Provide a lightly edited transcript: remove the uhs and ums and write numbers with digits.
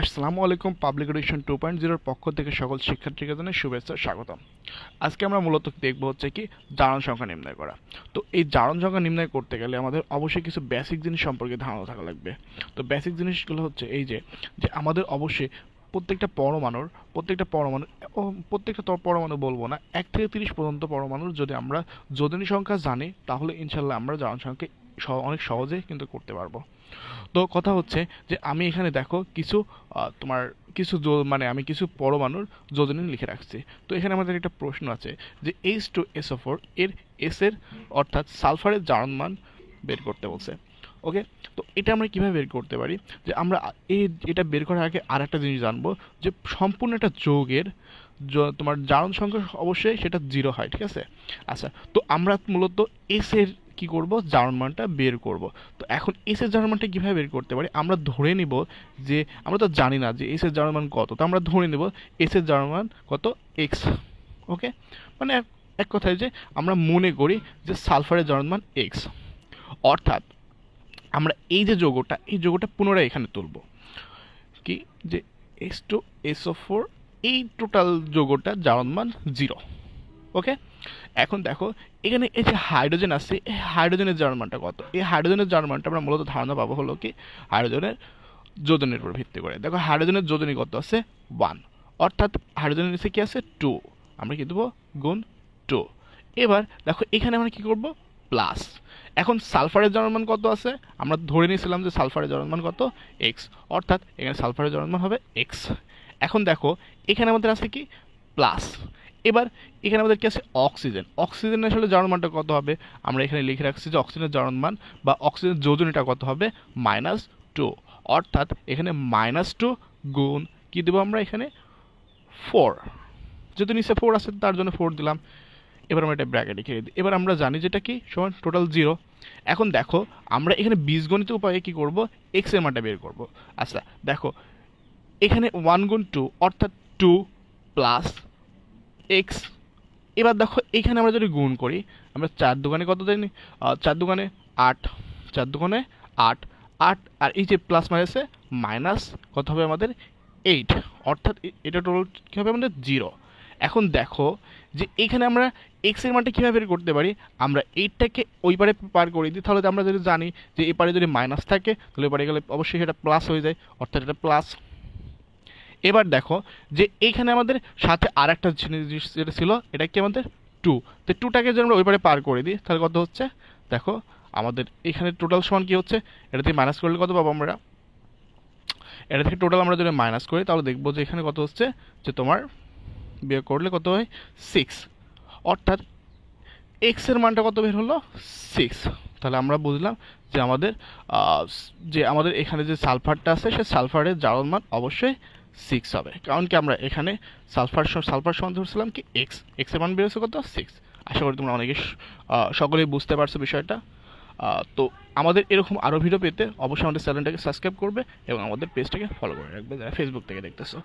আসসালামু আলাইকুম। Public education 2.0 পক্ষ থেকে সকল শিক্ষার্থীকে জানাই শুভেচ্ছা স্বাগতম। আজকে আমরা মূলত দেখব হচ্ছে কি জারণ সংখ্যা নির্ণয় করা। তো এই জারণ সংখ্যা নির্ণয় করতে গেলে আমাদের অবশ্যই কিছু বেসিক জিনিস সম্পর্কে ধারণা থাকা লাগবে। তো বেসিক জিনিসগুলো হচ্ছে এই যে আমাদের অবশ্যই প্রত্যেকটা পরমাণুর প্রত্যেকটা পরমাণু বলবো না, 1 থেকে 30 পর্যন্ত পরমাণুর যদি আমরা যোজনী সংখ্যা জানি তাহলে ইনশাল্লাহ আমরা জারণ সংখ্যা অনেক সহজে কিন্তু করতে পারবো। তো কথা হচ্ছে যে আমি এখানে দেখো কিছু তোমার কিছু আমি কিছু পরমাণুর যোজনী লিখে রাখছি। তো এখানে আমাদের একটা প্রশ্ন আছে যে H2SO4 এর এস এর অর্থাৎ সালফারের জারণ মান বের করতে বলছে। ওকে, তো এটা আমরা কিভাবে বের করতে পারি? যে আমরা এটা বের করার আগে আর একটা জিনিস জানবো যে সম্পূর্ণ একটা যৌগের তোমার জারণ সংখ্যা অবশ্যই সেটা 0 হয়, ঠিক আছে? আচ্ছা, তো আমরা মূলত এস এর কি করব, জারণ মানটা বের করব। তো এখন এস এর জারণ মানটা কিভাবে বের করতে পারি? আমরা ধরে নিব যে আমরা তো জানি না যে এস এর জারণ মান কত, তো আমরা ধরে নিব এস এর জারণ মান কত, এক্স। ওকে, মানে এক কথায় যে আমরা মনে করি যে সালফারের জারণ মান এক্স, অর্থাৎ আমরা এই যৌগটা পুনরায় এখানে তুলব কি, যে H2SO4 এই টোটাল যৌগটা জারণ মান 0। ওকে, এখন দেখো এখানে এই যে হাইড্রোজেন আছে, এই হাইড্রোজেনের জারণ মানটা কত? এই হাইড্রোজেনের জারণ মানটা আমরা মূলত ধারণা পাবো হলো কি হাইড্রোজেনের যোজনের উপর ভিত্তি করে। দেখো হাইড্রোজেনের যোজনী কত আছে, 1, অর্থাৎ হাইড্রোজেনের নিচে কি আছে, 2, আমরা কি দেবো, গুণ 2। এবার দেখো এখানে আমরা কি করব, প্লাস। এখন সালফারের জারণ মান কত আছে? আমরা ধরে নিয়েছিলাম যে সালফারের জারণ মান কত, এক্স, অর্থাৎ এখানে সালফারের জারণ মান হবে এক্স। এখন দেখো এখানে আমাদের আছে কি, প্লাস। এবার এখানে আমাদের কি আছে, অক্সিজেনের আসলে জারণ মানটা কত হবে? আমরা এখানে লিখে রাখছি যে অক্সিজেনের জারণ মান বা অক্সিজেনের যোজনীটা কত হবে, -2, অর্থাৎ এখানে -2 গুণ কি দেবো আমরা এখানে, 4, যেহেতু নিচে 4 আছে তার জন্য 4 দিলাম। এবার আমরা এটা ব্র্যাকেটে লিখে দিই। এবার আমরা জানি যেটা কি সমান টোটাল 0। এখন দেখো আমরা এখানে বীজগণিত উপায়ে কি করব, এক্স এর মানটা বের করব। আচ্ছা দেখো এখানে 1 গুণ 2 অর্থাৎ 2 প্লাস এক্স। এবার দেখো এখানে আমরা যদি গুণ করি, আমরা 4 দুগুণে কত জানি, 4 দুগুণে 8, 4 দুগুণে 8, 8 আর এই যে প্লাস মাইনাসে মাইনাস কত হবে আমাদের, 8, অর্থাৎ এটা টোটাল কী হবে আমাদের, 0। এখন দেখো যে এখানে আমরা এক্স এর মানটা কীভাবে বের করতে পারি? আমরা 8টাকে ওই পারে পার করে দিই, তাহলে আমরা যদি জানি যে এই পারে যদি মাইনাস থাকে তাহলে পারে গেলে অবশ্যই সেটা প্লাস হয়ে যায়, অর্থাৎ এটা প্লাস। এবার দেখো যে এইখানে আমাদের সাথে আর একটা জিনিস যেটা ছিল, এটা কি আমাদের 2, তো 2টাকে যদি আমরা ওই পারে পার করে দিই তাহলে কত হচ্ছে, দেখো আমাদের এখানে টোটাল সমান কি হচ্ছে, এটা থেকে মাইনাস করলে কত পাবো আমরা, এটা থেকে টোটাল আমরা যদি মাইনাস করি তাহলে দেখবো যে এখানে কত হচ্ছে, যে তোমার বিয়োগ করলে কত হয়, 6, অর্থাৎ এক্স এর মানটা কত বের হলো, 6। তাহলে আমরা বুঝলাম যে আমাদের এখানে যে সালফারটা আছে সে সালফারের জারণ মান অবশ্যই 6 হবে, কারণ কি আমরা এখানে সালফার সমান ধরছিলাম কি এক্স এর মান বেরোচ্ছে কত, 6। আশা করি তোমরা অনেকে সকলেই বুঝতে পারছো বিষয়টা। তো আমাদের এরকম আরও ভিডিও পেতে অবশ্যই আমাদের চ্যানেলটাকে সাবস্ক্রাইব করবে এবং আমাদের পেজটাকে ফলো করে রাখবে যারা ফেসবুক থেকে দেখতেছো।